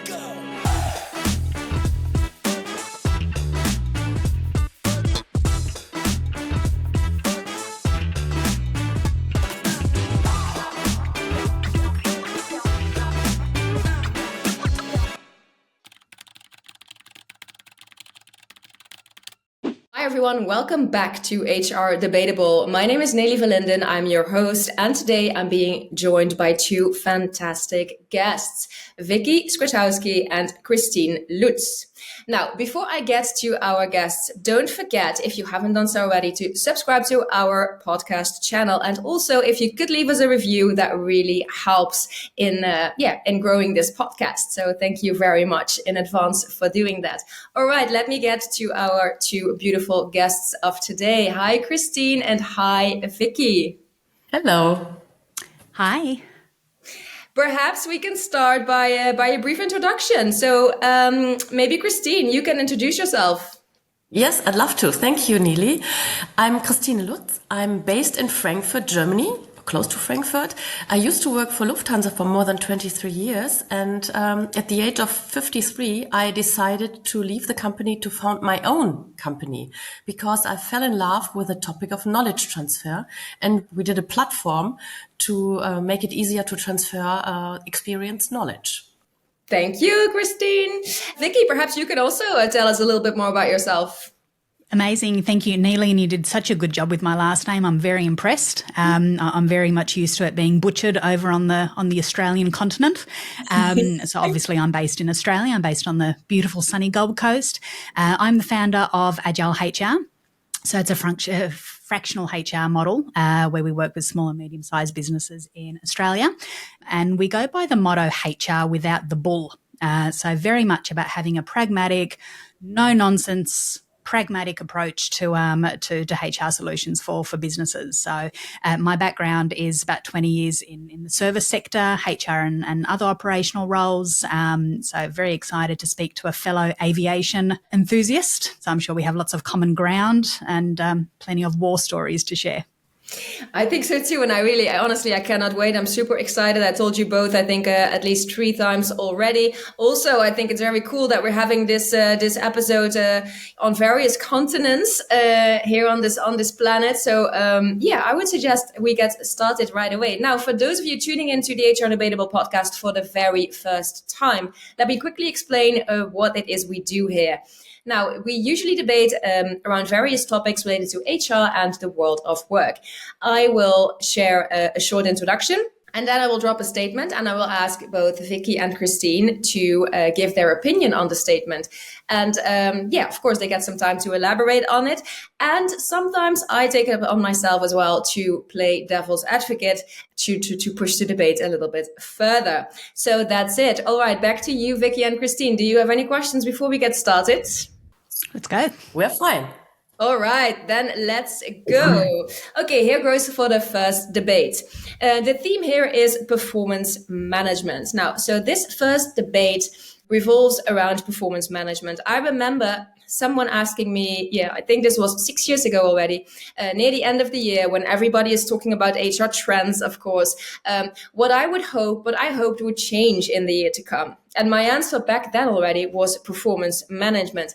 Hi everyone, welcome back to HR Debatable. My name is Neelie Verlinden, I'm your host, and today I'm being joined by two fantastic guests, Vicky Skrzydowski and Christine Lutz. Now, before I get to our guests, don't forget, if you haven't done so already, to subscribe to our podcast channel. And also, if you could leave us a review, that really helps in growing this podcast. So thank you very much in advance for doing that. All right, let me get to our two beautiful guests of today. Hi, Christine, and hi, Vicky. Hello. Hi. Perhaps we can start by a brief introduction. So maybe Christine, you can introduce yourself. Yes, I'd love to. Thank you, Neelie. I'm Christine Lutz. I'm based in Frankfurt, Germany, close to Frankfurt. I used to work for Lufthansa for more than 23 years. And at the age of 53, I decided to leave the company to found my own company because I fell in love with the topic of knowledge transfer. And we did a platform to make it easier to transfer experienced knowledge. Thank you, Christine. Vicky, perhaps you could also tell us a little bit more about yourself. Amazing. Thank you, Neelie. And you did such a good job with my last name. I'm very impressed. I'm very much used to it being butchered over on the Australian continent. So obviously I'm based in Australia. I'm based on the beautiful sunny Gold Coast. I'm the founder of Agile HR. So it's a fractional HR model where we work with small and medium-sized businesses in Australia. And we go by the motto HR without the bull. So very much about having a pragmatic, no-nonsense, pragmatic approach to HR solutions for businesses. So my background is about 20 years in the service sector, HR and other operational roles. So very excited to speak to a fellow aviation enthusiast. So I'm sure we have lots of common ground and plenty of war stories to share. I think so too. And I honestly, I cannot wait. I'm super excited. I told you both, I think at least 3 times already. Also, I think it's very cool that we're having this episode on various continents here on this planet. So I would suggest we get started right away. Now, for those of you tuning into the HR Debatable podcast for the very first time, let me quickly explain what it is we do here. Now, we usually debate around various topics related to HR and the world of work. I will share a short introduction, and then I will drop a statement, and I will ask both Vicky and Christine to give their opinion on the statement. And of course, they get some time to elaborate on it. And sometimes I take it on myself as well to play devil's advocate to push the debate a little bit further. So that's it. All right, back to you, Vicky and Christine. Do you have any questions before we get started? Let's go. We're fine. All right, then let's go. Okay, here goes for the first debate. The theme here is performance management. Now, so this first debate revolves around performance management. I remember someone asking me, I think this was 6 years ago already, near the end of the year when everybody is talking about HR trends, of course, what I hoped would change in the year to come. And my answer back then already was performance management.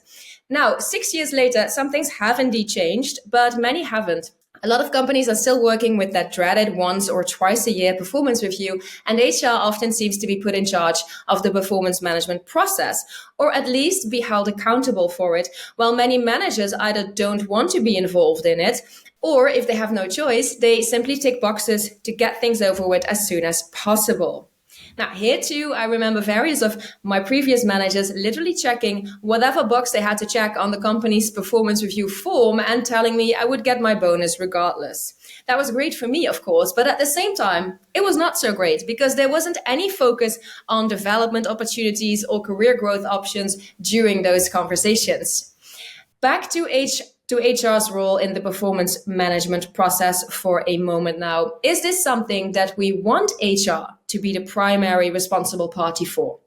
Now, 6 years later, some things have indeed changed, but many haven't. A lot of companies are still working with that dreaded once or twice a year performance review, and HR often seems to be put in charge of the performance management process, or at least be held accountable for it, while many managers either don't want to be involved in it, or if they have no choice, they simply tick boxes to get things over with as soon as possible. Now, here too, I remember various of my previous managers literally checking whatever box they had to check on the company's performance review form and telling me I would get my bonus regardless. That was great for me, of course, but at the same time, it was not so great because there wasn't any focus on development opportunities or career growth options during those conversations. Back to HR's role in the performance management process for a moment now. Is this something that we want HR to be the primary responsible party for?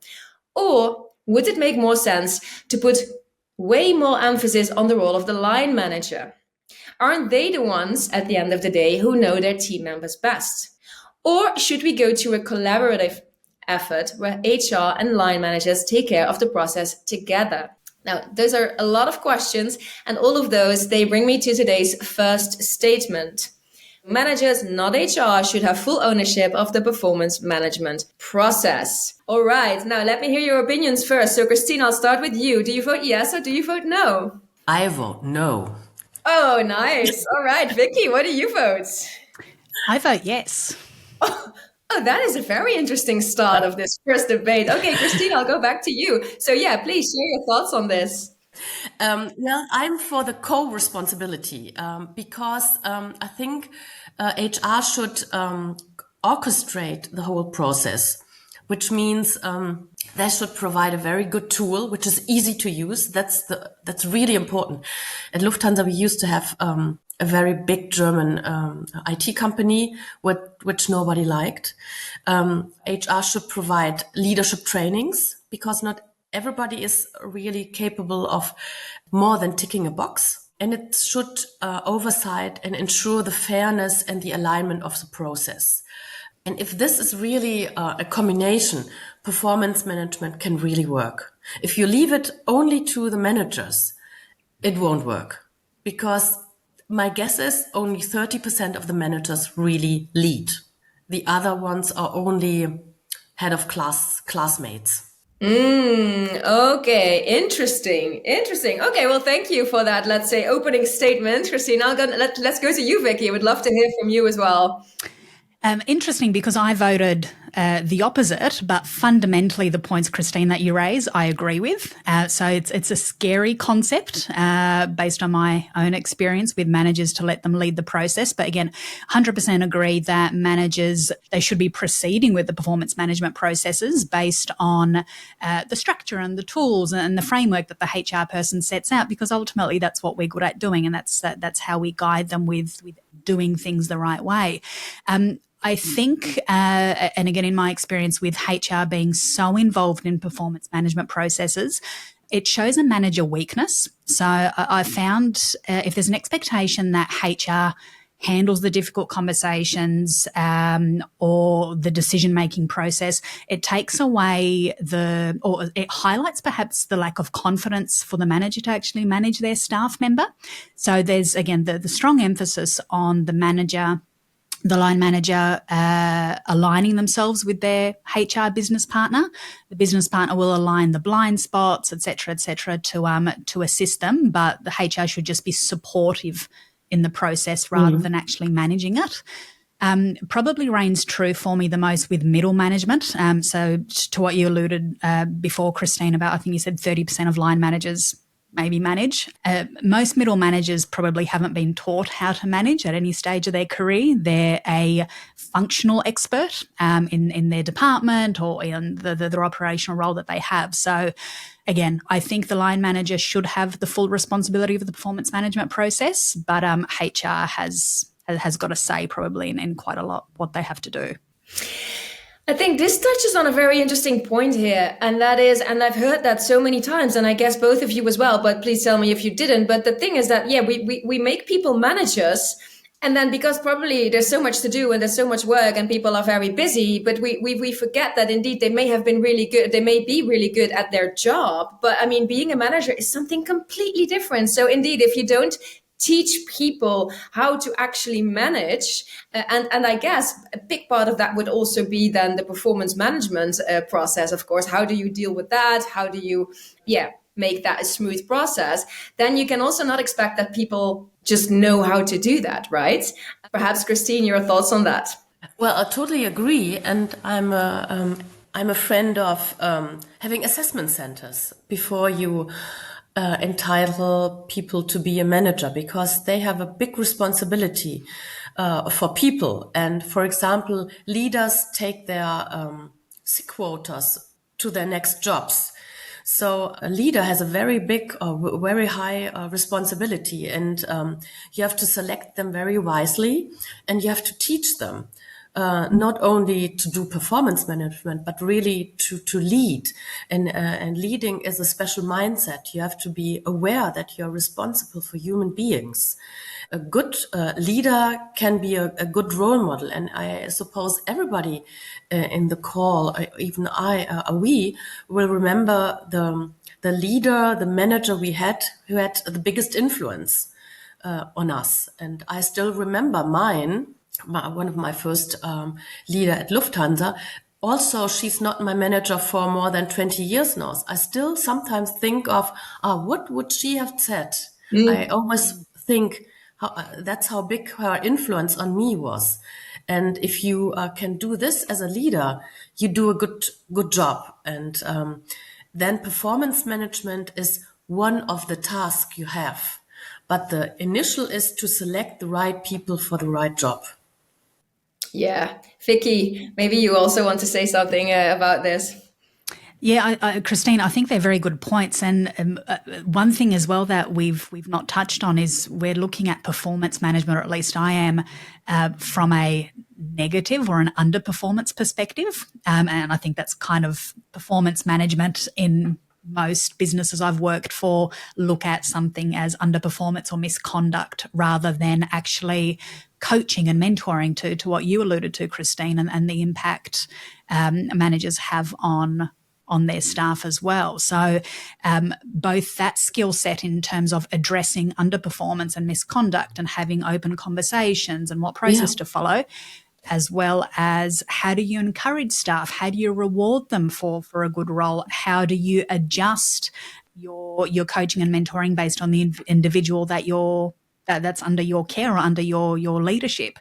Or would it make more sense to put way more emphasis on the role of the line manager? Aren't they the ones at the end of the day who know their team members best? Or should we go to a collaborative effort where HR and line managers take care of the process together? Now, those are a lot of questions, and all of those, they bring me to today's first statement. Managers, not HR, should have full ownership of the performance management process. All right, now let me hear your opinions first. So, Christine, I'll start with you. Do you vote yes or do you vote no? I vote no. Oh, nice. All right, Vicky, what do you vote? I vote yes. Oh, that is a very interesting start of this first debate. Okay, Christine, I'll go back to you. So, yeah, please share your thoughts on this. Well, I'm for the co-responsibility because I think HR should orchestrate the whole process, which means they should provide a very good tool, which is easy to use. That's really important. At Lufthansa, we used to have a very big German IT company, which nobody liked. HR should provide leadership trainings because not everybody is really capable of more than ticking a box. And it should oversight and ensure the fairness and the alignment of the process. And if this is really a combination, performance management can really work. If you leave it only to the managers, it won't work because my guess is only 30% of the managers really lead. The other ones are only head of classmates. Okay, interesting. Okay, well, thank you for that, let's say, opening statement, Christine. Let's go to you, Vicky. I would love to hear from you as well. Interesting because I voted the opposite, but fundamentally the points, Christine, that you raise, I agree with. So it's a scary concept based on my own experience with managers to let them lead the process. But again, 100% agree that managers, they should be proceeding with the performance management processes based on the structure and the tools and the framework that the HR person sets out, because ultimately that's what we're good at doing, and that's how we guide them with doing things the right way. I think, and again, in my experience with HR being so involved in performance management processes, it shows a manager weakness. So I found if there's an expectation that HR handles the difficult conversations or the decision-making process, it takes away or it highlights perhaps the lack of confidence for the manager to actually manage their staff member. So there's, again, the strong emphasis on the line manager aligning themselves with their HR business partner. The business partner will align the blind spots, et cetera, to assist them, but the HR should just be supportive in the process rather than actually managing it. Probably reigns true for me the most with middle management. So to what you alluded before, Christine, about, I think you said 30% of line managers maybe manage. Most middle managers probably haven't been taught how to manage at any stage of their career. They're a functional expert in their department or in the operational role that they have. So again, I think the line manager should have the full responsibility of the performance management process, but HR has got a say probably in quite a lot what they have to do. I think this touches on a very interesting point here, and that is, and I've heard that so many times, and I guess both of you as well, but please tell me if you didn't. But the thing is that, yeah, we make people managers, and then because probably there's so much to do and there's so much work and people are very busy, but we forget that indeed they may have been really good, they may be really good at their job, but I mean, being a manager is something completely different. So indeed, if you don't teach people how to actually manage. And I guess a big part of that would also be then the performance management process, of course. How do you deal with that? How do you, make that a smooth process? Then you can also not expect that people just know how to do that, right? Perhaps, Christine, your thoughts on that? Well, I totally agree. And I'm a friend of having assessment centers before you entitle people to be a manager, because they have a big responsibility for people. And for example, leaders take their sick quotas to their next jobs. So a leader has a very big, very high responsibility, and you have to select them very wisely, and you have to teach them not only to do performance management, but really to lead. And leading is a special mindset. You have to be aware that you're responsible for human beings. A good leader can be a good role model. And I suppose everybody in the call, even we will remember the leader, the manager we had who had the biggest influence on us. And I still remember one of my first leader at Lufthansa. Also, she's not my manager for more than 20 years now. I still sometimes think of, what would she have said? I always think that's how big her influence on me was. And if you can do this as a leader, you do a good job. And then performance management is one of the tasks you have. But the initial is to select the right people for the right job. Yeah. Vicky, maybe you also want to say something about this. Yeah, Christine, I think they're very good points. And one thing as well that we've not touched on is we're looking at performance management, or at least I am, from a negative or an underperformance perspective. And I think that's kind of performance management in most businesses I've worked for look at something as underperformance or misconduct rather than actually coaching and mentoring to what you alluded to, Christine, and the impact managers have on their staff as well. So both that skill set in terms of addressing underperformance and misconduct and having open conversations and what process to follow, as well as how do you encourage staff? How do you reward them for a good role? How do you adjust your coaching and mentoring based on the individual that's under your care or under your leadership?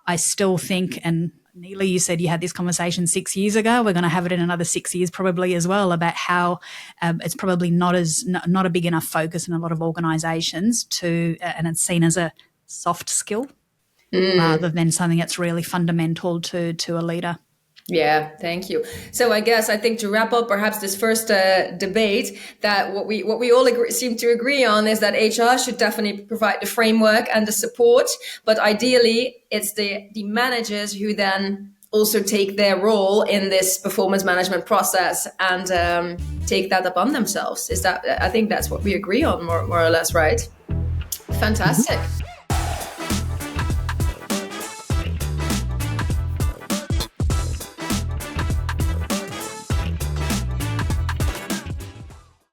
I still think, and Neelie, you said you had this conversation 6 years ago. We're going to have it in another 6 years probably as well, about how it's probably not a big enough focus in a lot of organisations and it's seen as a soft skill rather than something that's really fundamental to a leader. Yeah, thank you. So I think to wrap up perhaps this first debate, that what we all seem to agree on is that HR should definitely provide the framework and the support, but ideally it's the managers who then also take their role in this performance management process and take that upon themselves. I think that's what we agree on more or less, right? Fantastic.